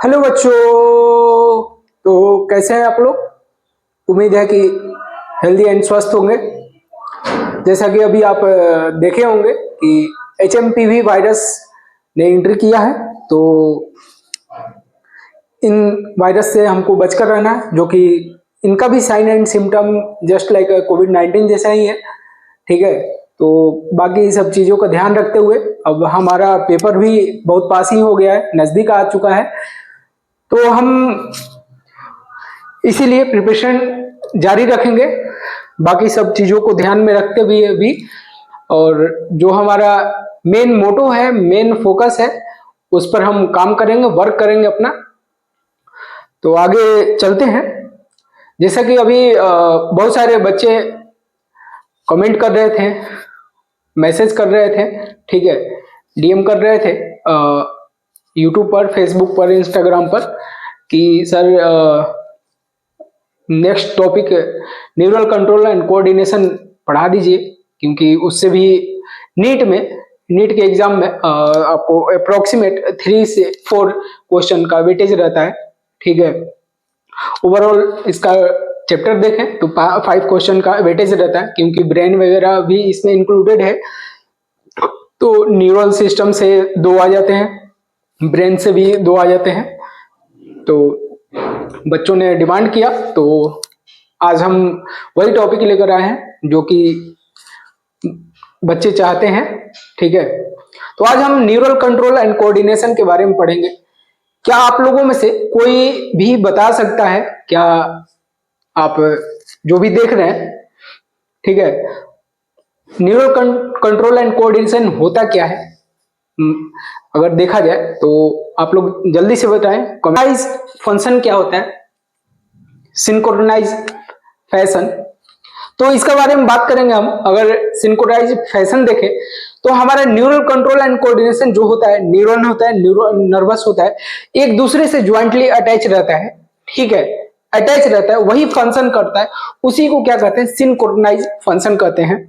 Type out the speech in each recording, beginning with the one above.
Hello बच्चों। तो कैसे हैं आप लोग? उम्मीद है कि हेल्दी एंड स्वस्थ होंगे। जैसा कि अभी आप देखे होंगे कि HMPV वायरस ने एंट्री किया है, तो इन वायरस से हमको बचकर रहना है, जो कि इनका भी sign and symptom just like कोविड-19 जैसा ही है। ठीक है, तो बाकी सब चीज़ों का ध्यान रखते हुए अब हमारा पेपर भी बहुत पास ही हो गया है, नज़दीक आ चुका है, तो हम इसीलिए प्रिपरेशन जारी रखेंगे, बाकी सब चीज़ों को ध्यान में रखते हुए भी। और जो हमारा मेन मोटो है, मेन फोकस है, उस पर हम काम करेंगे, वर्क करेंगे अपना। तो आगे चलते हैं। जैसा कि अभी बहुत सारे बच्चे कमेंट कर रहे थे, मैसेज कर रहे थे, ठीक है, DM कर रहे थे यूट्यूब पर, फेसबुक पर, इंस्टाग्राम पर कि sir next topic neural control and coordination पढ़ा दीजिए, क्योंकि उससे भी नीट के एग्जाम में आपको अप्रोक्सीमेट 3 से 4 क्वेश्चन का वेटेज रहता है। ठीक है, ओवरऑल इसका चैप्टर देखें तो 5 क्वेश्चन का वेटेज रहता है, क्योंकि ब्रेन वगैरह भी इसमें इंक्लूडेड है। तो न्यूरल सिस्टम से 2 आ जाते हैं, ब्रेन से भी 2 आ जाते हैं। तो बच्चों ने डिमांड किया, तो आज हम वही टॉपिक लेकर आए हैं जो कि बच्चे चाहते हैं। ठीक है, तो आज हम न्यूरल कंट्रोल एंड कोऑर्डिनेशन के बारे में पढ़ेंगे। क्या आप लोगों में से कोई भी बता सकता है, क्या आप जो भी देख रहे हैं, ठीक है, न्यूरल कंट्रोल एंड कोऑर्डिनेशन होता क्या है? अगर देखा जाए तो आप लोग जल्दी से बताएं। सिंक्रोनाइज फंक्शन क्या होता है? सिंक्रोनाइज फैशन, तो इसके बारे में बात करेंगे हम। अगर सिंक्रोनाइज फैशन देखें तो हमारा न्यूरल कंट्रोल एंड कोऑर्डिनेशन जो होता है, न्यूरॉन होता है, नर्वस होता है, एक दूसरे से ज्वाइंटली अटैच रहता है। ठीक है, अटैच रहता है, वही फंक्शन करता है, उसी को क्या कहते हैं? सिंक्रोनाइज फंक्शन कहते हैं।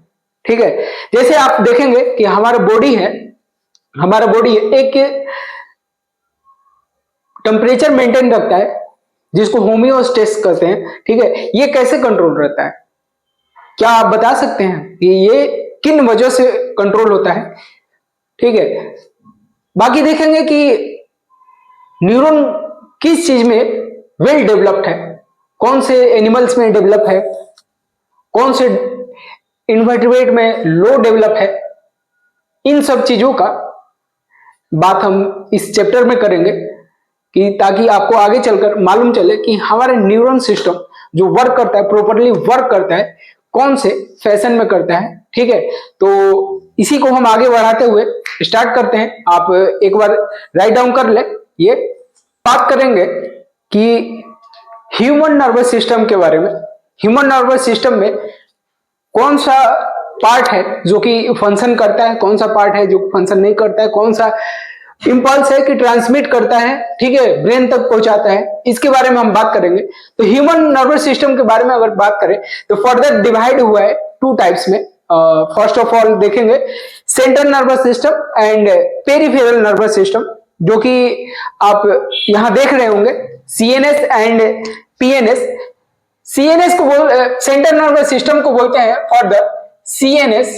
ठीक है, जैसे आप देखेंगे कि हमारा बॉडी है, एक टेम्परेचर मेंटेन रखता है, जिसको होमियोस्टेसिस कहते हैं। ठीक है, ये कैसे कंट्रोल रहता है? क्या आप बता सकते हैं कि ये किन वजह से कंट्रोल होता है? ठीक है, बाकी देखेंगे कि न्यूरॉन किस चीज में वेल डेवलप्ड है, कौन से एनिमल्स में डेवलप है, कौन से इन्वर्टिब्रेट में लो डेवलप है। इन सब चीजों का बात हम इस चैप्टर में करेंगे, कि ताकि आपको आगे चलकर मालूम चले कि हमारे न्यूरॉन सिस्टम जो वर्क करता है, प्रॉपर्ली वर्क करता है, कौन से फैशन में करता है। ठीक है, तो इसी को हम आगे बढ़ाते हुए स्टार्ट करते हैं। आप एक बार राइट डाउन कर ले। ये बात करेंगे कि ह्यूमन नर्वस सिस्टम के बारे में। ह्यूमन नर्वस सिस्टम में कौन सा पार्ट है जो कि फंक्शन करता है, कौन सा पार्ट है जो फंक्शन नहीं करता है, कौन सा इंपल्स है कि ट्रांसमिट करता है, ठीक है, ब्रेन तक पहुंचाता है, इसके बारे में हम बात करेंगे। तो ह्यूमन नर्वस सिस्टम के बारे में अगर बात करें तो फर्दर डिवाइड हुआ है 2 टाइप्स में। फर्स्ट ऑफ ऑल देखेंगे central nervous system and peripheral nervous system, जो कि आप यहां देख रहे होंगे, CNS एंड PNS। CNS को सेंट्रल नर्वस सिस्टम को बोलते हैं further CNS,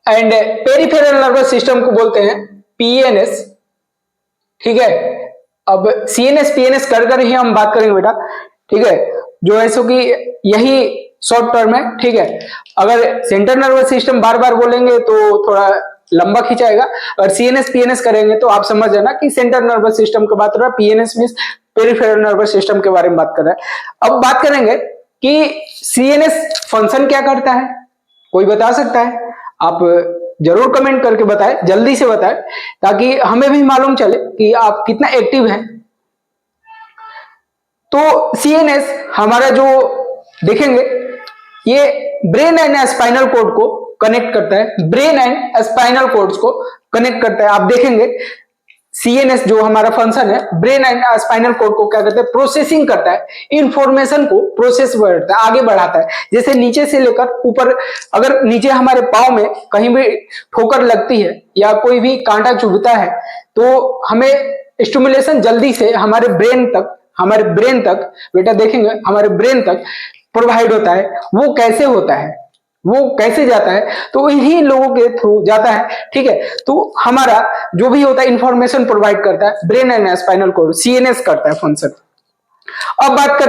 and peripheral nervous system को बोलते हैं PNS। ठीक है, अब CNS PNS कर ही हम बात करेंगे बेटा। ठीक है, जो है सो कि यही शॉर्ट टर्म है। ठीक है, अगर सेंट्रल नर्वस सिस्टम बार बार बोलेंगे तो थोड़ा लंबा खिंचाएगा, और CNS PNS करेंगे तो आप समझ जाना कि सेंट्रल नर्वस सिस्टम की बात कर रहा है, PNS means peripheral nervous system के बारे में बात कर रहा है। अब बात करेंगे कि CNS फंक्शन क्या करता है, कोई बता सकता है? आप जरूर कमेंट करके बताएं, जल्दी से बताएं, ताकि हमें भी मालूम चले कि आप कितना एक्टिव हैं। तो CNS हमारा जो देखेंगे, ये ब्रेन एंड स्पाइनल कोड को कनेक्ट करता है, ब्रेन एंड स्पाइनल कोड्स को कनेक्ट करता है। आप देखेंगे CNS जो हमारा फंक्शन है, ब्रेन एंड स्पाइनल कोड को क्या करता है? प्रोसेसिंग करता है, इंफॉर्मेशन को प्रोसेस करता है, आगे बढ़ाता है। जैसे नीचे से लेकर ऊपर, अगर नीचे हमारे पाँव में कहीं भी ठोकर लगती है या कोई भी कांटा चुभता है, तो हमें स्टिमुलेशन जल्दी से हमारे ब्रेन तक बेटा देखेंगे हमारे ब्रेन तक प्रोवाइड होता है। वो कैसे होता है, वो कैसे जाता है, तो इन्हीं लोगों के थ्रू जाता है। ठीक है, तो हमारा जो भी होता है इंफॉर्मेशन प्रोवाइड करता है brain and spinal cord, CNS करता है फंक्शन। अब बात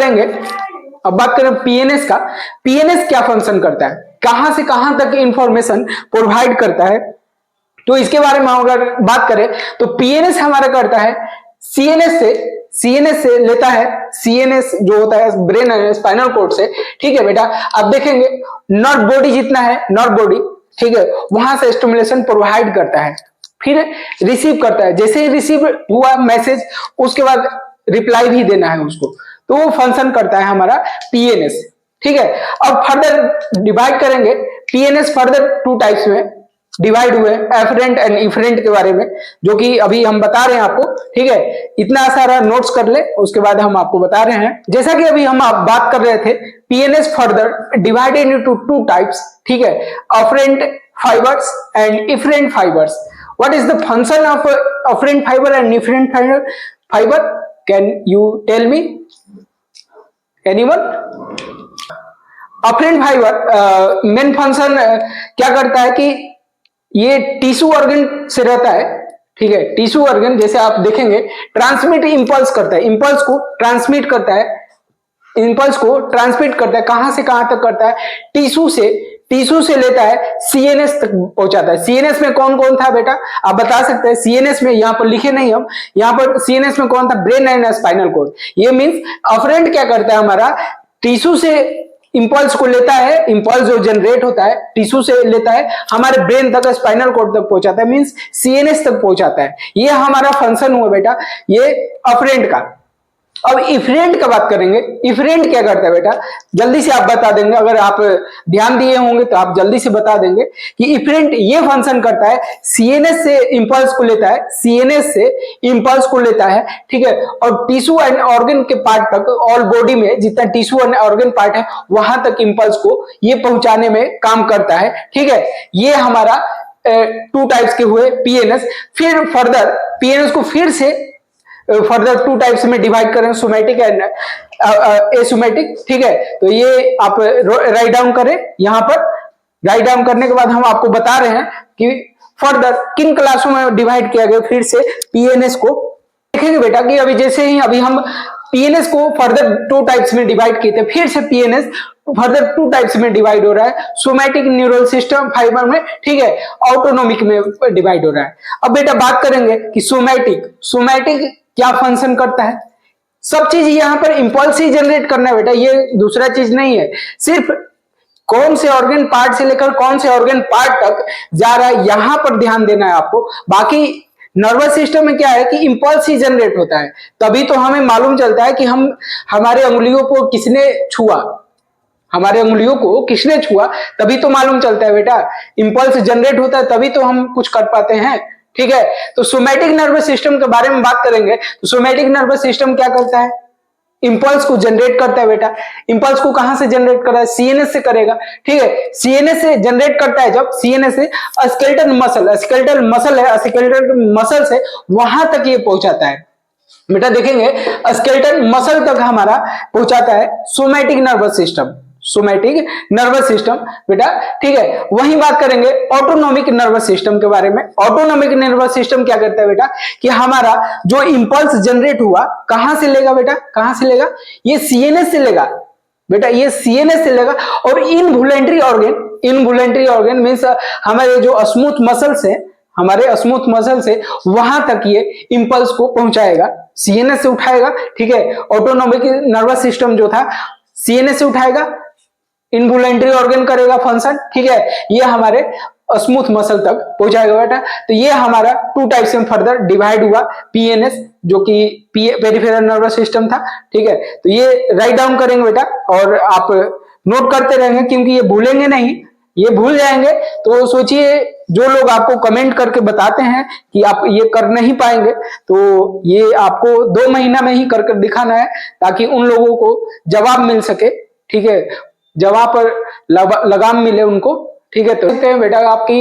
करें पीएनएस का। पीएनएस क्या फंक्शन करता है, कहां से कहां तक इंफॉर्मेशन प्रोवाइड करता है, तो इसके बारे में अगर बात करें तो पीएनएस हमारा करता है सीएनएस से लेता है, सीएनएस जो होता है ब्रेन एंड स्पाइनल कॉर्ड से। ठीक है बेटा, आप देखेंगे नर्व बॉडी जितना है, नर्व बॉडी, ठीक है, वहां से स्टिमुलेशन प्रोवाइड करता है, फिर रिसीव करता है। जैसे ही रिसीव हुआ मैसेज, उसके बाद रिप्लाई भी देना है उसको, तो वो फंक्शन करता है हमारा पीएनएस। ठीक है, अब फर्दर डिवाइड करेंगे पीएनएस, फर्दर 2 टाइप्स में डिवाइड हुए, एफरेंट एंड इफरेंट के बारे में, जो कि अभी हम बता रहे हैं आपको। ठीक है, इतना सारा नोट्स कर ले, उसके बाद हम आपको बता रहे हैं। जैसा कि अभी हम बात कर रहे थे, PNS further divided into 2 types. ठीक है, afferent fibres and efferent fibres. What is the function of afferent fibre and efferent fibre? Can you tell me anyone? Afferent fibre main function क्या करता है कि ये टिश्यू ऑर्गन से रहता है। ठीक है, टिश्यू ऑर्गन जैसे आप देखेंगे ट्रांसमिट इम्पल्स करता है, इम्पल्स को ट्रांसमिट करता है, कहां से कहां तक करता है, टिश्यू से लेता है, सीएनएस तक पहुंचाता है। सीएनएस में कौन कौन था बेटा, आप बता सकते हैं? सीएनएस में यहां पर लिखे नहीं हम, यहां पर सीएनएस में कौन था? Brain and spinal cord. ये मींस अफरेंट क्या करता है, हमारा टिश्यू से इंपल्स को लेता है, इंपल्स जो जनरेट होता है टिश्यू से लेता है, हमारे ब्रेन तक, स्पाइनल कॉर्ड तक पहुंचाता है, मींस सीएनएस तक पहुंचाता है। ये हमारा फंक्शन हुआ बेटा, ये अफरेंट का। अब इफरेंट का बात करेंगे। इफरेंट क्या करता है बेटा, जल्दी से आप बता देंगे, अगर आप ध्यान दिए होंगे तो आप जल्दी से बता देंगे कि इफरेंट ये फंक्शन करता है, सीएनएस से इंपल्स को लेता है, ठीक है, और टिश्यू एंड ऑर्गन के पार्ट तक, ऑल बॉडी में जितना टिश्यू एंड ऑर्गन पार्ट है वहां तक इंपल्स को ये पहुंचाने में काम करता है। ठीक है, ये हमारा 2 टाइप्स के हुए पीएनएस। फिर फर्दर पीएनएस को फिर से फर्दर 2 टाइप्स में डिवाइड करें, सोमैटिक एंड एसोमैटिक। ठीक है, तो ये आप राइट डाउन करें। यहां पर राइट डाउन करने के बाद हम आपको बता रहे हैं कि फर्दर किन क्लासों में डिवाइड किया गया फिर से पीएनएस को। देखेंगे बेटा कि अभी हम पीएनएस को फर्दर 2 टाइप्स में डिवाइड किए थे, फिर से पीएनएस फर्दर 2 टाइप्स में डिवाइड हो रहा है, सोमैटिक न्यूरल सिस्टम फाइबर में, ठीक है, ऑटोनोमिक में डिवाइड हो रहा है। अब बेटा बात करेंगे कि सोमैटिक क्या फंक्शन करता है। सब चीज यहां पर इंपल्स ही जनरेट करना है बेटा, ये दूसरा चीज नहीं है। सिर्फ कौन से ऑर्गन पार्ट से लेकर कौन से ऑर्गन पार्ट तक जा रहा है, यहां पर ध्यान देना है आपको। बाकी नर्वस सिस्टम में क्या है कि इंपल्स ही जनरेट होता है, तभी तो हमें मालूम चलता है कि हमारे अंगुलियों को किसने छुआ, तभी तो मालूम चलता है बेटा। इंपल्स जनरेट होता है तभी तो हम कुछ कर पाते हैं। ठीक है, तो सोमैटिक नर्वस सिस्टम के बारे में बात करेंगे तो सोमैटिक नर्वस सिस्टम क्या करता है, इंपल्स को जनरेट करता है बेटा। इंपल्स को कहां से जनरेट कर रहा है, सीएनएस से करेगा। ठीक है, सीएनएस से जनरेट करता है, जब सीएनएस से स्केलेटल मसल से वहां तक ये पहुंचाता है बेटा। देखेंगे स्केलेटल मसल तक हमारा पहुंचाता है सोमैटिक नर्वस सिस्टम बेटा। ठीक है, वहीं बात करेंगे ऑटोनोमिक नर्वस सिस्टम के बारे में। ऑटोनोमिक नर्वस सिस्टम क्या करता है बेटा कि हमारा जो इंपल्स जनरेट हुआ कहां से लेगा बेटा, ये सीएनएस से लेगा बेटा, ये सीएनएस से लेगा। और इनवॉलंटरी ऑर्गन मींस हमारे जो स्मूथ मसल से वहां तक ये इंपल्स को पहुंचाएगा, सीएनएस से उठाएगा। ठीक है, ऑटोनोमिक नर्वस सिस्टम जो था सीएनएस से उठाएगा, इनवॉलंटरी ऑर्गन करेगा फंक्शन। ठीक है, ये हमारे स्मूथ मसल तक पहुंचाएगा बेटा। तो ये हमारा 2 टाइप्स में फर्दर डिवाइड हुआ पीएनएस, जो कि पेरिफेरल नर्वस सिस्टम था। ठीक है, तो ये राइट डाउन करेंगे बेटा और आप नोट करते रहेंगे, क्योंकि ये भूलेंगे नहीं, ये भूल जाएंगे तो सोचिए जो लोग आपको कमेंट करके बताते हैं कि आप ये कर नहीं पाएंगे, तो ये आपको 2 महीना में ही कर दिखाना है, ताकि उन लोगों को जवाब मिल सके। ठीक है, जवाब पर लगाम मिले उनको। ठीक है, तो बेटा आपकी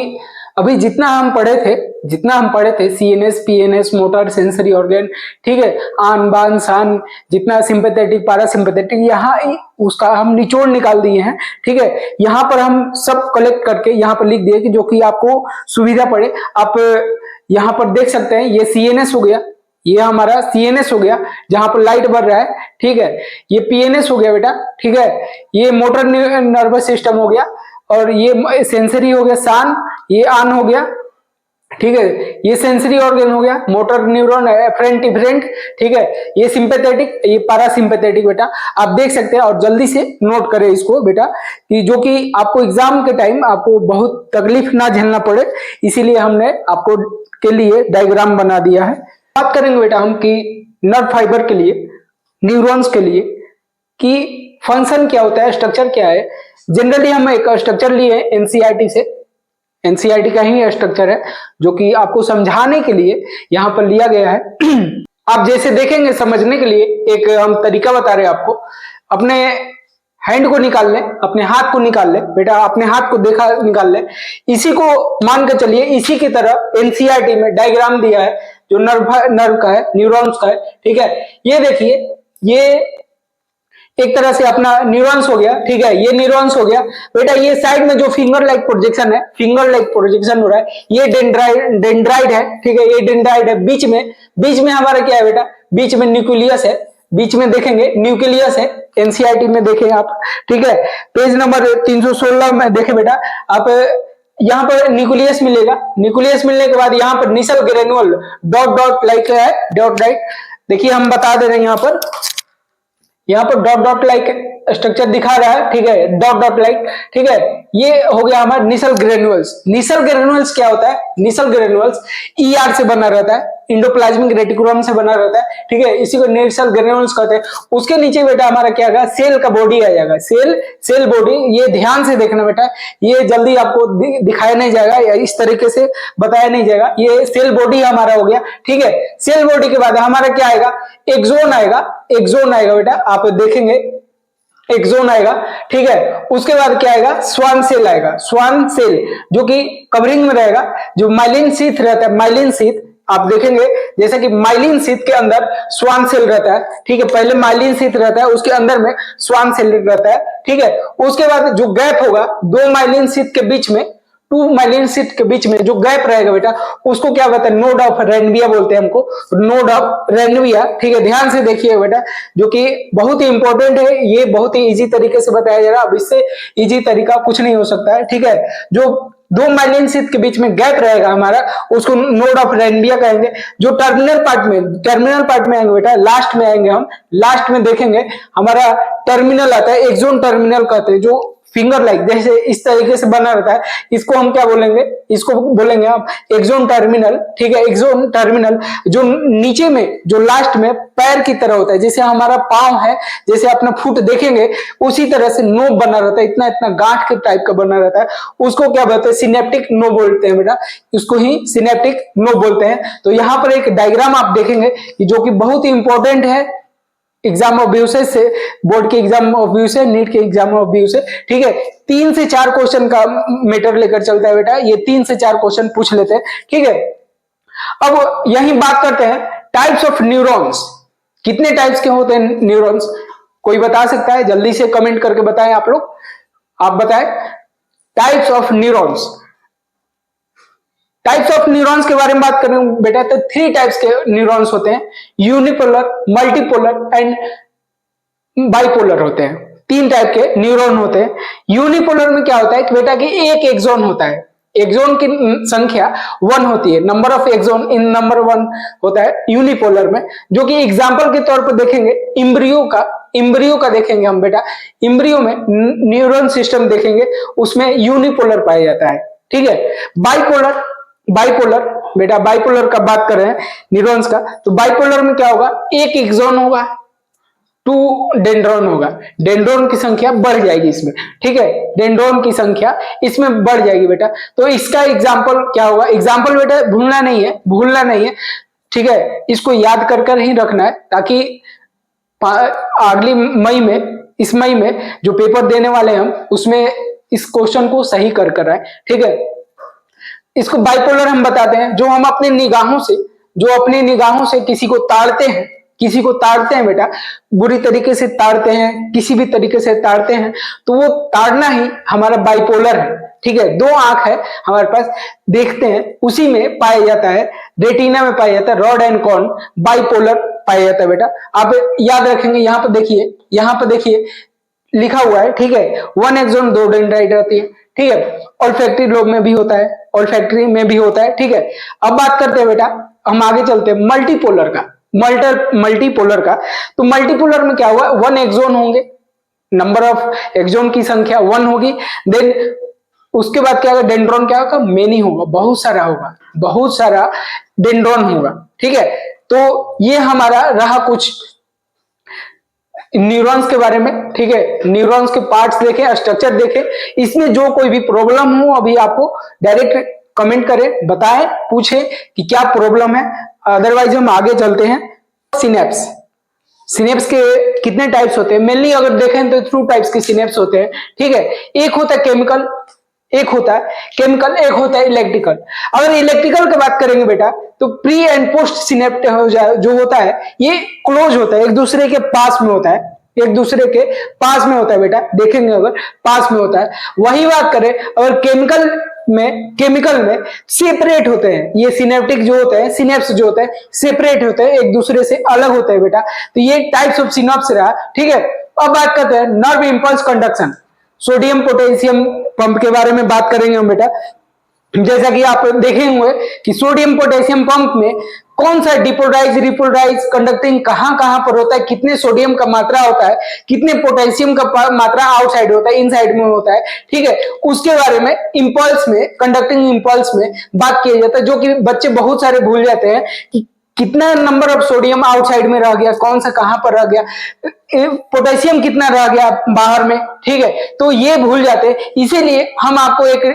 अभी जितना हम पढ़े थे CNS, PNS, motor, sensory organ, ठीक है, आन बान शान, जितना सिंपैथेटिक, पैरासिम्पैथेटिक, यहाँ उसका हम निचोड़ निकाल दिए हैं, ठीक है। यहाँ पर हम सब कलेक्ट करके यहाँ पर लिख दिए कि जो कि आपको सुविधा पड़े। आप यहाँ पर देख सकते हैं, ये सीएनएस हो गया, ये हमारा सीएनएस हो गया जहां पर लाइट बढ़ रहा है, ठीक है। ये पीएनएस हो गया बेटा, ठीक है। ये मोटर नर्वस सिस्टम हो गया, और ये सेंसरी हो गया सान, ये आन हो गया, ठीक है। ये सेंसरी ऑर्गन हो गया, मोटर न्यूरॉन, एफरेंट इफरेंट, ठीक है। ये सिंपैथेटिक, ये पैरासिम्पैथेटिक बेटा। आप देख सकते हैं, और जल्दी से नोट करें इसको बेटा, कि जो कि आपको एग्जाम के टाइम आपको बहुत तकलीफ ना झेलना पड़े, इसीलिए हमने आपको के लिए डायग्राम बना दिया है। बात करेंगे बेटा हम कि नर्व फाइबर के लिए, न्यूरॉन्स के लिए, कि फंक्शन क्या होता है, स्ट्रक्चर क्या है। जनरली हम एक स्ट्रक्चर लिए एनसीईआरटी से, एनसीईआरटी का ही स्ट्रक्चर है जो कि आपको समझाने के लिए यहाँ पर लिया गया है। आप जैसे देखेंगे, समझने के लिए एक हम तरीका बता रहे हैं आपको। अपने हैंड को निकाल ले, अपने हाथ को निकाल ले बेटा, अपने हाथ को देखा निकाल ले, इसी को मान के चलिए, इसी की तरह एनसीईआरटी में डायग्राम दिया है जो नर्व का है, न्यूरॉन्स का है, ठीक है। ये देखिए, ये एक तरह से अपना न्यूरॉन्स हो गया, ठीक है। ये न्यूरॉन्स हो गया बेटा। ये साइड में जो फिंगर लाइक प्रोजेक्शन है, फिंगर लाइक प्रोजेक्शन हो रहा है, ये डेंड्राइड है, ठीक है। ये डेंड्राइड है। बीच में हमारा क्या है बेटा, बीच में न्यूक्लियस है, बीच में देखेंगे न्यूक्लियस है, एनसीईआरटी में देखें आप, ठीक है। पेज नंबर 316 में देखे बेटा आप, यहाँ पर न्यूक्लियस मिलेगा। न्यूक्लियस मिलने के बाद यहाँ पर Nisal granule dot dot like है, डॉट लाइक, देखिए हम बता दे रहे हैं यहाँ पर डॉट डॉट लाइक स्ट्रक्चर दिखा रहा है, ठीक है, डॉट डॉट लाइक, ठीक है। ये हो गया हमारा निसल ग्रेनुअल्स। निसल ग्रेनुअल्स क्या होता है, निसल ग्रेनुअल्स ईआर से बना रहता है, इंडोप्लाज्मिक रेटिकुलम से बना रहता है, ठीक है। इसी को निसल ग्रेनुअल्स कहते हैं। उसके नीचे बेटा हमारा क्या होगा, सेल का बॉडी आ जाएगा, सेल बॉडी। ये ध्यान से देखना बेटा, ये जल्दी आपको दिखाया नहीं जाएगा या इस तरीके से बताया नहीं जाएगा। ये सेल बॉडी हमारा हो गया, ठीक है। सेल बॉडी के बाद हमारा क्या आएगा, एक्सोन आएगा बेटा, आप देखेंगे एक्सोन आएगा, ठीक है। उसके बाद क्या आएगा, स्वान सेल आएगा, स्वान सेल जो कि कवरिंग में रहेगा, जो माइलिन शीथ रहता है, माइलिन शीथ आप देखेंगे जैसे कि माइलिन शीथ के अंदर स्वान सेल रहता है, ठीक है। पहले माइलिन शीथ रहता है, उसके अंदर में स्वान सेल रहता है, ठीक है। उसके बाद जो गैप होगा दो माइलिन शीथ के बीच में, टू माइलिन शीथ के बीच में जो गैप रहेगा बेटा, उसको क्या बोलते हैं, नोड ऑफ रेनविया बोलते हैं हमको, नोड ऑफ रेनविया, ठीक है। ध्यान से देखिए बेटा, जो कि बहुत ही इंपॉर्टेंट है, ये बहुत ही इजी तरीके से बताया जा रहा है, अब इससे इजी तरीका कुछ नहीं हो सकता है, ठीक है। जो दो माइलिन शीथ के बीच में गैप रहेगा हमारा, उसको नोड ऑफ रेनविया कहेंगे। जो टर्मिनल पार्ट में आएंगे बेटा, लास्ट में आएंगे हम, लास्ट में देखेंगे हमारा टर्मिनल आता है, एक्सोन टर्मिनल कहते हैं, जो फिंगर लाइक जैसे इस तरीके से बना रहता है, इसको हम क्या बोलेंगे, इसको बोलेंगे हम एक्सोन टर्मिनल, ठीक है। एक्सोन टर्मिनल जो नीचे में, जो लास्ट में पैर की तरह होता है, जैसे हमारा पांव है, जैसे अपना फुट देखेंगे उसी तरह से नोब बना रहता है, इतना इतना गांठ के टाइप का बना रहता है, उसको क्या बोलते हैं, सिनेप्टिक नोब बोलते हैं बेटा, उसको ही सिनेप्टिक नोब बोलते हैं। तो यहाँ पर एक डायग्राम आप देखेंगे जो कि बहुत ही इंपॉर्टेंट है एग्जाम ऑफ व्यू से, बोर्ड के एग्जाम ऑफ व्यू से, नीट के एग्जाम ऑफ व्यू से, ठीक है। 3 से 4 क्वेश्चन का मैटर लेकर चलता है बेटा, ये 3 से 4 क्वेश्चन पूछ लेते हैं, ठीक है। अब यही बात करते हैं टाइप्स ऑफ न्यूरॉन्स, कितने टाइप्स के होते हैं न्यूरॉन्स, कोई बता सकता है, जल्दी से कमेंट करके बताएं आप लोग, आप बताएं types of neurons. Types of neurons के बारे में बात करें बेटा, तो 3 टाइप्स के न्यूरॉन्स होते हैं, यूनिपोलर, मल्टीपोलर एंड बाइपोलर होते हैं। 3 टाइप के न्यूरॉन होते हैं। यूनिपोलर में क्या होता है कि बेटा कि एक एक्सोन होता है, एक्सोन की संख्या 1 होती है, number of axon in number 1 होता है यूनिपोलर में, जो कि एग्जांपल के तौर पर देखेंगे इम्ब्रियो का देखेंगे हम बेटा, इम्ब्रियो में न्यूरॉन सिस्टम देखेंगे, उसमें यूनिपोलर पाया जाता है, ठीक है। बाइपोलर बेटा, बाइपोलर का बात कर रहे हैं न्यूरॉन्स का, तो बाइपोलर में क्या होगा, एक एक्सोन होगा, 2 डेंड्रॉन होगा, डेंड्रॉन की संख्या बढ़ जाएगी इसमें, ठीक है, डेंड्रॉन की संख्या इसमें बढ़ जाएगी बेटा। तो इसका एग्जांपल क्या होगा, एग्जांपल बेटा भूलना नहीं है, ठीक है, इसको याद कर ही रखना है, ताकि अगली इस मई में जो पेपर देने वाले हम, उसमें इस क्वेश्चन को सही कर आए, ठीक है। इसको बाइपोलर हम बताते हैं। जो हम अपने निगाहों से, जो अपनी निगाहों से किसी को ताड़ते हैं, किसी को ताड़ते हैं बेटा, बुरी तरीके से ताड़ते हैं, किसी भी तरीके से ताड़ते हैं, तो वो ताड़ना ही हमारा बाइपोलर है। ठीक है, दो आंख है हमारे पास, देखते हैं, उसी में पाया जाता है, रेटिना में पाया जाता है, रॉड एंड कॉर्न बाइपोलर पाया जाता है बेटा। आप याद रखेंगे, यहाँ पर देखिए, यहाँ पर देखिए लिखा हुआ है। ठीक है, वन एक्सोन दो डेंड्राइट रहती है। ठीक है, ऑल्फैक्टरी लोब में भी होता है, ऑल्फैक्टरी में भी होता है। ठीक है, अब बात करते हैं बेटा, हम आगे चलते हैं मल्टीपोलर का, मल्टीपोलर का। तो मल्टीपोलर में क्या हुआ, वन एक्सोन होंगे, नंबर ऑफ एक्सोन की संख्या वन होगी। देन उसके बाद क्या होगा, डेंड्रॉन क्या होगा, मेनी होगा, बहुत सारा होगा, बहुत सारा डेंड्रॉन होगा। ठीक है, तो ये हमारा रहा कुछ न्यूरॉन्स के बारे में। ठीक है, न्यूरॉन्स के पार्ट्स देखें, स्ट्रक्चर देखें, इसमें जो कोई भी प्रॉब्लम हो अभी आपको डायरेक्ट कमेंट करें, बताएं, पूछें कि क्या प्रॉब्लम है, अदरवाइज हम आगे चलते हैं। सिनेप्स, सिनेप्स के कितने टाइप्स होते हैं, मेनली अगर देखें तो टू टाइप्स के सिनेप्स होते हैं। ठीक है, एक होता है केमिकल, एक होता है केमिकल, एक होता है इलेक्ट्रिकल। अगर इलेक्ट्रिकल की बात करेंगे बेटा, तो प्री एंड पोस्ट सिनेप्ट जो होता है, ये क्लोज होता है, एक दूसरे के पास में होता है, एक दूसरे के पास में होता है बेटा, देखेंगे अगर पास में होता है। वही बात करें अगर केमिकल में सेपरेट होते हैं, ये सिनेप्टिक जो होते हैं, सिनेप्स जो होते हैं सेपरेट होते हैं, एक दूसरे से अलग होते हैं बेटा। तो ये टाइप्स ऑफ सिनेप्स रहा। ठीक है, अब बात करते हैं nerve impulse conduction, sodium potassium pump के बारे में बात करेंगे हम बेटा। जैसा कि आप देखेंगे कि सोडियम पोटेशियम पंप में कौन सा डिपोलराइज रिपोलराइज कंडक्टिंग कहां कहां पर होता है, कितने सोडियम का मात्रा होता है, कितने पोटेशियम का मात्रा आउटसाइड होता है, इनसाइड में होता है। ठीक है, उसके बारे में इंपल्स में, कंडक्टिंग इंपल्स में बात किया जाता है, जो कि बच्चे बहुत सारे भूल जाते हैं कि कितना नंबर ऑफ सोडियम आउटसाइड में रह गया, कौन सा कहां पर रह गया, पोटेशियम कितना रह गया बाहर में। ठीक है, तो ये भूल जाते हैं, इसीलिए हम आपको एक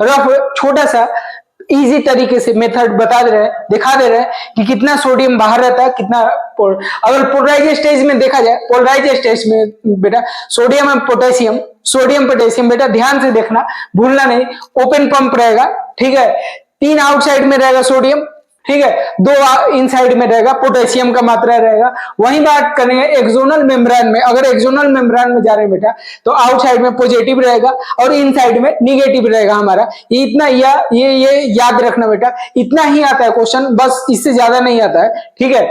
रफ छोटा सा इजी तरीके से मेथड बता दे रहे हैं, दिखा दे रहे हैं कि कितना सोडियम बाहर रहता है, कितना अगर पोलराइज स्टेज में देखा जाए, पोलराइज स्टेज में बेटा सोडियम और पोटेशियम बेटा ध्यान से देखना, भूलना नहीं। ओपन पंप रहेगा, ठीक है, 3 आउटसाइड में रहेगा सोडियम, ठीक है, 2 इनसाइड में रहेगा, पोटेशियम का मात्रा रहेगा। वही बात करेंगे एक्सोनल मेम्ब्रेन में, अगर एक्सोनल मेम्ब्रेन में जा रहे हैं बेटा तो आउटसाइड में पॉजिटिव रहेगा और इनसाइड में निगेटिव रहेगा हमारा। ये इतना ये याद रखना बेटा, इतना ही आता है क्वेश्चन, बस इससे ज्यादा नहीं आता है। ठीक है,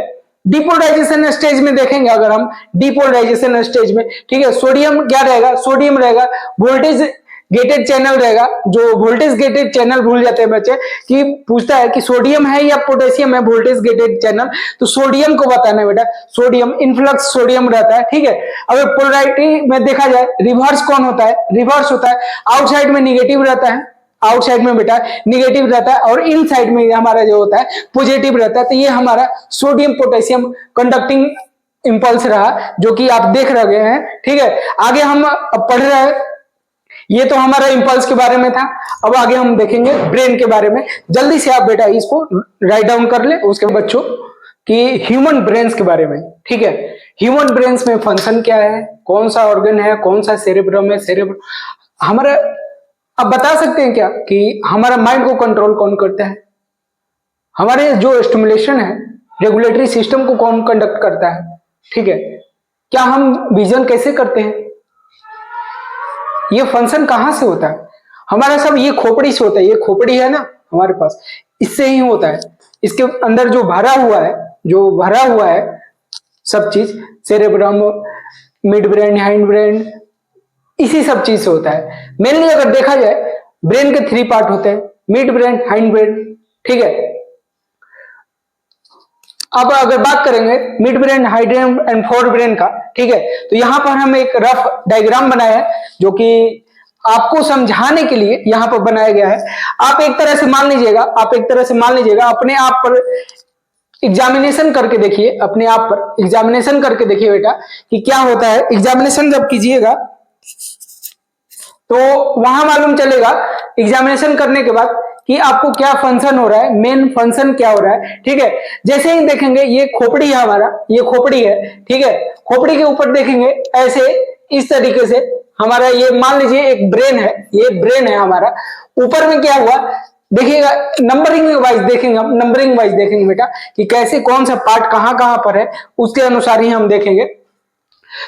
डिपोलराइजेशन स्टेज में देखेंगे अगर हम, डिपोलराइजेशन स्टेज में, ठीक है, सोडियम क्या रहेगा, सोडियम रहेगा वोल्टेज गेटेड चैनल रहेगा। जो वोल्टेज गेटेड चैनल भूल जाते हैं बच्चे कि पूछता है कि सोडियम है या पोटेशियम है वोल्टेज गेटेड चैनल, तो सोडियम को बताना है बेटा, सोडियम इनफ्लक्स सोडियम रहता है। ठीक है, अगर पोलैरिटी में देखा जाए रिवर्स कौन होता है, रिवर्स होता है, आउटसाइड में निगेटिव रहता है, आउटसाइड में बेटा निगेटिव रहता है और इन साइड में हमारा जो होता है पॉजिटिव रहता है। तो ये हमारा सोडियम पोटेशियम कंडक्टिंग इंपल्स रहा, जो कि आप देख रहे हैं। ठीक है, आगे हम पढ़ रहे हैं, ये तो हमारा इंपल्स के बारे में था। अब आगे हम देखेंगे ब्रेन के बारे में। जल्दी से आप बेटा इसको राइट डाउन कर ले उसके बच्चों कि ह्यूमन ब्रेन्स के बारे में। ठीक है, ह्यूमन ब्रेन्स में फंक्शन क्या है, कौन सा ऑर्गन है, कौन सा सेरेब्रम है, सेरेब्रम हमारा, आप बता सकते हैं क्या कि हमारा माइंड को कंट्रोल कौन करता है, हमारे जो स्टिमुलेशन है रेगुलेटरी सिस्टम को कौन कंडक्ट करता है। ठीक है, क्या हम विजन कैसे करते हैं, ये फंक्शन कहां से होता है, हमारा सब ये खोपड़ी से होता है, ये खोपड़ी है ना हमारे पास, इससे ही होता है। इसके अंदर जो भरा हुआ है सब चीज, cerebrum, mid brain, hind brain, इसी सब चीज से होता है। मेनली अगर देखा जाए ब्रेन के 3 पार्ट होते हैं, मिड ब्रेन, हाइंड ब्रेन। ठीक है, अब अगर बात करेंगे mid brain, hind brain and fore brain का, ठीक है, तो यहां पर हम एक रफ डायग्राम बनाया है जो कि आपको समझाने के लिए यहां पर बनाया गया है। आप एक तरह से मान लीजिएगा, अपने आप पर एग्जामिनेशन करके देखिए, अपने आप पर एग्जामिनेशन करके देखिए बेटा कि क्या होता है। एग्जामिनेशन जब कीजिएगा तो वहां मालूम चलेगा एग्जामिनेशन करने के बाद कि आपको क्या फंक्शन हो रहा है, मेन फंक्शन क्या हो रहा है। ठीक है, जैसे ही देखेंगे ये खोपड़ी है हमारा, ये खोपड़ी है। ठीक है, खोपड़ी के ऊपर देखेंगे ऐसे इस तरीके से हमारा ये मान लीजिए एक ब्रेन है, ये ब्रेन है हमारा। ऊपर में क्या हुआ, देखिएगा नंबरिंग वाइज देखेंगे, हम नंबरिंग वाइज देखेंगे बेटा कि कैसे कौन सा पार्ट कहां कहां पर है, उसके अनुसार ही हम देखेंगे।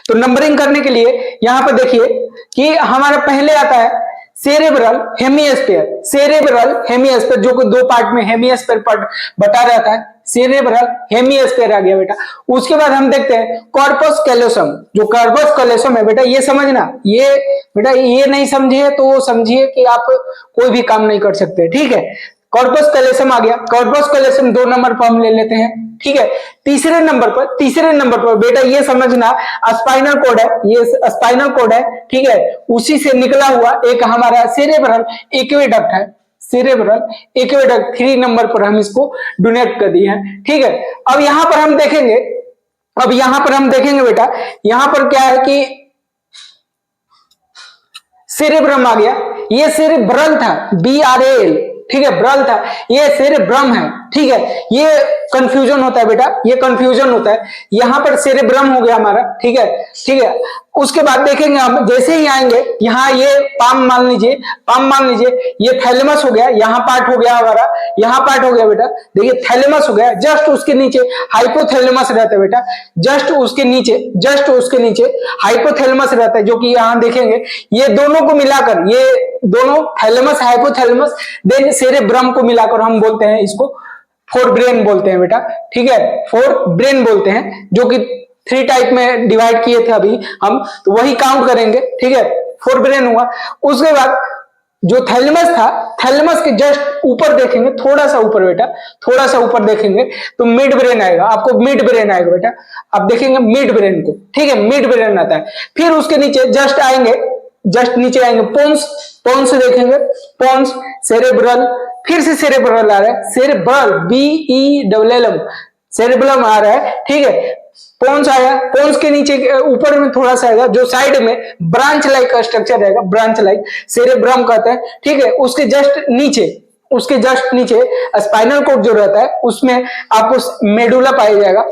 तो नंबरिंग करने के लिए यहां पर देखिए कि हमारा पहले आता है सेरेब्रल हेमिस्फीयर, सेरेब्रल हेमिस्फीयर जो कि दो पार्ट में हेमिस्फीयर पार्ट बता रहता है, सेरेब्रल हेमिस्फीयर आ गया बेटा। उसके बाद हम देखते हैं कॉर्पस कैलोसम, जो कॉर्पस कैलोसम है बेटा ये समझना, ये बेटा ये नहीं समझे तो समझिए कि आप कोई भी काम नहीं कर सकते, ठीक है। कॉर्पस कैलोसम आ गया, कॉर्पस कैलोसम 2 नंबर पर हम ले लेते हैं, ठीक है। तीसरे नंबर पर बेटा ये समझना स्पाइनल कोड है, ये स्पाइनल कोड है, ठीक है। उसी से निकला हुआ एक हमारा सेरेब्रल एक्वेडक्ट है, सेरेब्रल एक्वेडक्ट 3 नंबर पर हम इसको डोनेट कर दिए हैं, ठीक है। अब यहां पर हम देखेंगे, बेटा यहां पर क्या है कि सेरेब्रम आ गया, ये सेरेब्रल था, BRAL, ठीक है, ब्रल था, ये सेरेब्रम है, ठीक है। ये कंफ्यूजन होता है बेटा, ये कंफ्यूजन होता है, यहां पर सेरेब्रम हो गया हमारा, ठीक है, ठीक है। उसके बाद देखेंगे हम, जैसे ही आएंगे यहाँ ये पाम मान लीजिए, ये थैलेमस हो गया, यहाँ पार्ट हो गया हमारा, यहाँ पार्ट हो गया बेटा, देखिए थैलेमस हो गया, जस्ट उसके नीचे हाइपोथैलेमस रहता है बेटा, जस्ट उसके नीचे हाइपोथैलेमस रहता है, जो कि यहाँ देखेंगे ये दोनों को मिलाकर, ये दोनों थैलेमस हाइपोथैलेमस देन सेरेब्रम को मिलाकर हम बोलते हैं इसको फोर ब्रेन बोलते हैं बेटा, ठीक है, फोर ब्रेन बोलते हैं, जो कि 3 टाइप में डिवाइड किए थे अभी हम, तो वही काउंट करेंगे, ठीक है, फोर ब्रेन हुआ। उसके बाद जो थैलेमस था, थैलेमस के जस्ट ऊपर देखेंगे, थोड़ा सा ऊपर बेटा, थोड़ा सा ऊपर देखेंगे तो मिड ब्रेन आएगा, आपको मिड ब्रेन आएगा बेटा, आप देखेंगे मिड ब्रेन को, ठीक है, मिड ब्रेन आता है। फिर उसके नीचे जस्ट नीचे आएंगे पोन्स देखेंगे, पोन्स, सेरेब्रल, फिर से सेरेब्रल आ रहा है, सेरेब्रल BELLM, सेरेब्रम आ रहा है, ठीक है। पोन्स आया, पोन्स के नीचे ऊपर में थोड़ा सा आएगा, जो साइड में ब्रांच लाइक का स्ट्रक्चर रहेगा, ब्रांच लाइक सेरेब्रम कहते हैं, ठीक है। उसके जस्ट नीचे स्पाइनल कोड जो रहता है उसमें आपको मेडुला पाया जाएगा,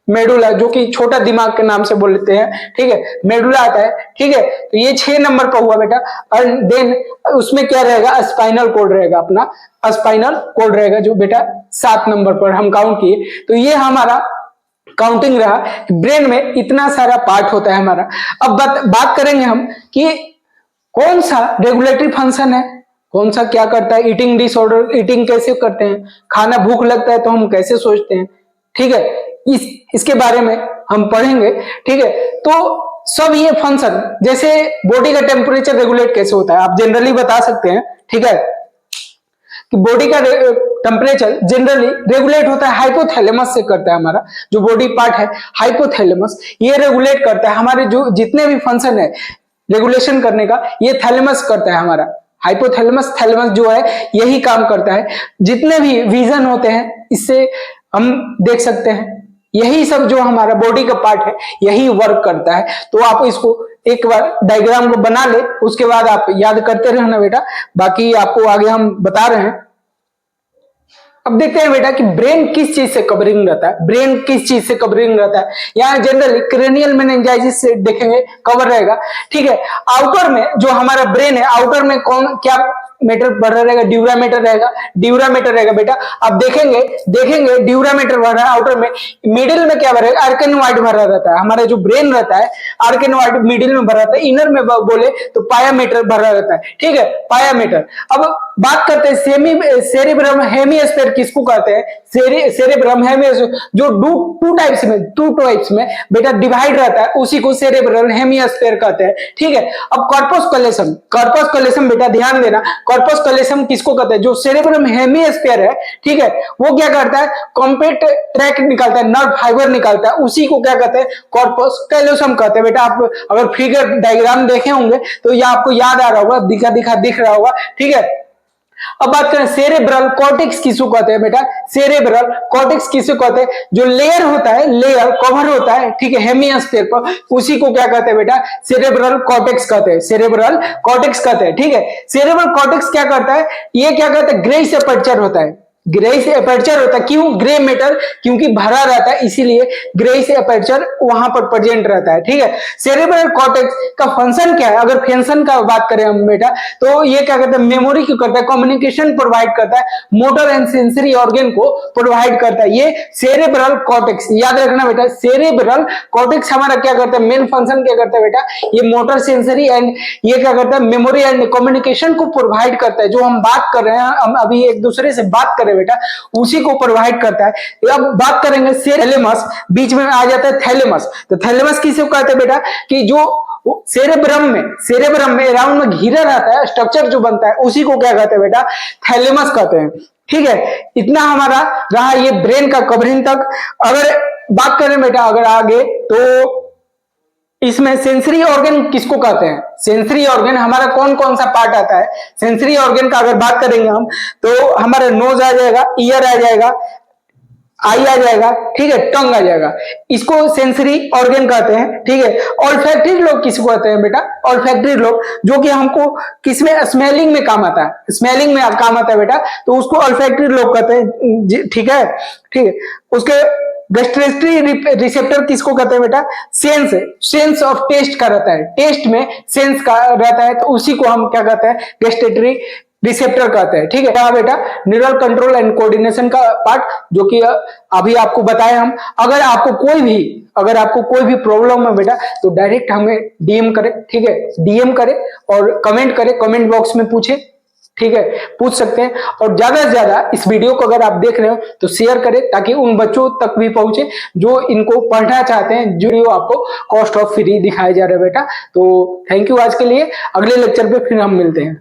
मेडुला जो कि छोटा दिमाग के नाम से बोलते हैं, ठीक है, मेडुला आता है, ठीक है। तो ये 6 नंबर पर हुआ बेटा, और देन उसमें क्या रहेगा, स्पाइनल कोड रहेगा, अपना स्पाइनल कोड रहेगा, जो बेटा 7 नंबर पर हम काउंट किए। तो ये हमारा काउंटिंग रहा, ब्रेन में इतना सारा पार्ट होता है हमारा। अब बात करेंगे हम कि कौन सा रेगुलेटरी फंक्शन है, कौन सा क्या करता है, ईटिंग डिसऑर्डर, ईटिंग कैसे करते हैं, खाना भूख लगता है तो हम कैसे सोचते हैं, ठीक है, इसके बारे में हम पढ़ेंगे, ठीक है। तो सब ये फंक्शन, जैसे बॉडी का टेम्परेचर रेगुलेट कैसे होता है आप जनरली बता सकते हैं, ठीक है, कि बॉडी का टेम्परेचर जनरली रेगुलेट होता है हाइपोथैलेमस से करता है, हमारा जो बॉडी पार्ट है हाइपोथैलेमस, ये रेगुलेट करता है हमारे जो जितने भी फंक्शन है रेगुलेशन करने का, ये थैलेमस करता है हमारा, हाइपोथैलेमस थैलेमस जो है यही काम करता है। जितने भी विजन होते हैं इससे हम देख सकते हैं, यही सब जो हमारा बॉडी का पार्ट है यही वर्क करता है। तो आप इसको एक बार डायग्राम को बना ले, उसके बाद आप याद करते रहना बेटा, बाकी आपको आगे हम बता रहे हैं। अब देखते हैं बेटा कि ब्रेन किस चीज से कवरिंग रहता है, यहाँ जनरली क्रेनियल मेनिंजाइटिस से देखेंगे कवर रहेगा, ठीक है। आउटर में जो हमारा ब्रेन है, आउटर में कौन क्या मेटर बढ़ रहेगा, ड्यूरामेटर रहेगा बेटा। अब देखेंगे ड्यूरामेटर बढ़ रहा है आउटर में, मिडिल में क्या भरेगा, आर्केनोइड भरा रहता है, हमारा जो ब्रेन रहता है आर्केनोइड मिडिल में भरा रहता है, इनर में बोले तो पायामेटर भरा रहता है, ठीक है, पायामेटर। अब बात करते हैं सेरेब्रम हेमिस्फीयर किसको कहते हैं, सेरेब्रम हेमिस्फीयर जो टू टाइप्स में बेटा डिवाइड रहता है, उसी को सेरेब्रल हेमिस्फीयर कहते हैं, ठीक है। अब कॉर्पस कैलोसम बेटा ध्यान देना, कॉर्पस कैलोसम किसको कहते हैं, जो सेरेब्रम हेमिस्फीयर है, ठीक है, वो क्या करता है, कॉम्पैक्ट ट्रैक्ट निकालता है, नर्व फाइबर निकालता है, उसी को क्या कहते हैं, कॉर्पस कैलोसम कहते हैं बेटा। आप अगर फिगर डायग्राम देखे होंगे तो ये आपको याद आ रहा होगा, दिख रहा होगा, ठीक है। अब बात करें सेरेब्रल कॉर्टेक्स किसको कहते हैं बेटा, सेरेब्रल कॉर्टेक्स किसको कहते हैं, जो लेयर होता है, लेयर कवर होता है, ठीक है, हेमिस्फीयर पर, उसी को क्या कहते हैं बेटा, सेरेब्रल कॉर्टेक्स कहते हैं, ठीक है। सेरेब्रल कॉर्टेक्स क्या करता है, ये क्या करता है, ग्रे एपर्चर होता है, ग्रेइश एपर्चर होता है। क्यों ग्रे मैटर? क्योंकि भरा रहता है, इसीलिए ग्रेइश एपर्चर वहां पर प्रेजेंट रहता है। ठीक है, सेरेब्रल कॉर्टेक्स का फंक्शन क्या है? अगर फंक्शन का बात करें हम बेटा, तो ये क्या करता है? मेमोरी क्यों करता है? कम्युनिकेशन प्रोवाइड करता है, मोटर एंड सेंसरी ऑर्गन को प्रोवाइड करता है ये सेरेब्रल कॉर्टेक्स। याद रखना बेटा, सेरेब्रल कॉर्टेक्स हमारा क्या करता है? मेन फंक्शन क्या करता है बेटा? ये मोटर, सेंसरी एंड ये क्या करता है? मेमोरी एंड कम्युनिकेशन को प्रोवाइड करता है। जो हम बात कर रहे हैं, हम अभी एक दूसरे से बात कर रहे हैं बेटा, उसी को प्रोवाइड करता है। अब बात करेंगे थैलेमस, बीच में आ जाता है थैलेमस। तो थैलेमस किसे कहते हैं बेटा? कि जो सेरेब्रम में राउंड में घेरा रहता है, स्ट्रक्चर जो बनता है, उसी को क्या कहते हैं बेटा? थैलेमस कहते हैं। ठीक है, इतना हमारा रहा ये ब्रेन का कवरिंग तक। अगर बात करें बेटा अगर आगे, तो इसमें सेंसरी ऑर्गन किसको कहते हैं? सेंसरी ऑर्गन हमारा कौन कौन सा पार्ट आता है? सेंसरी ऑर्गन का अगर बात करेंगे हम, तो हमारा नोज आ जाएगा, ईयर आ जाएगा, आई आ जाएगा, ठीक है, टंग आ जाएगा। इसको सेंसरी ऑर्गन कहते हैं। ठीक है, ऑल्फैक्टरी लोब किसको कहते हैं बेटा? ऑल्फैक्टरी लोब, जो कि हमको किसमें? स्मेलिंग में काम आता है, स्मेलिंग में काम आता है बेटा, तो उसको ऑल्फैक्टरी लोब कहते हैं। ठीक है, ठीक है। उसके गस्ट्रेटरी रिसेप्टर किसको कहते हैं बेटा? सेंस ऑफ टेस्ट का रहता है, टेस्ट में सेंस का रहता है, तो उसी को हम क्या कहते हैं? गस्ट्रेटरी रिसेप्टर कहते हैं। ठीक है, क्या बेटा? न्यूरल कंट्रोल एंड कोऑर्डिनेशन का पार्ट, जो कि अभी आपको बताए हम। अगर आपको कोई भी प्रॉब्लम है बेटा, तो डायरेक्ट हमें डीएम करें। ठीक है, डीएम करें और कमेंट करें, कमेंट बॉक्स में पूछे। ठीक है, पूछ सकते हैं। और ज्यादा से ज्यादा इस वीडियो को अगर आप देख रहे हो तो शेयर करें, ताकि उन बच्चों तक भी पहुंचे जो इनको पढ़ना चाहते हैं, जो आपको कॉस्ट ऑफ फ्री दिखाया जा रहा है बेटा। तो थैंक यू आज के लिए। अगले लेक्चर पे फिर हम मिलते हैं।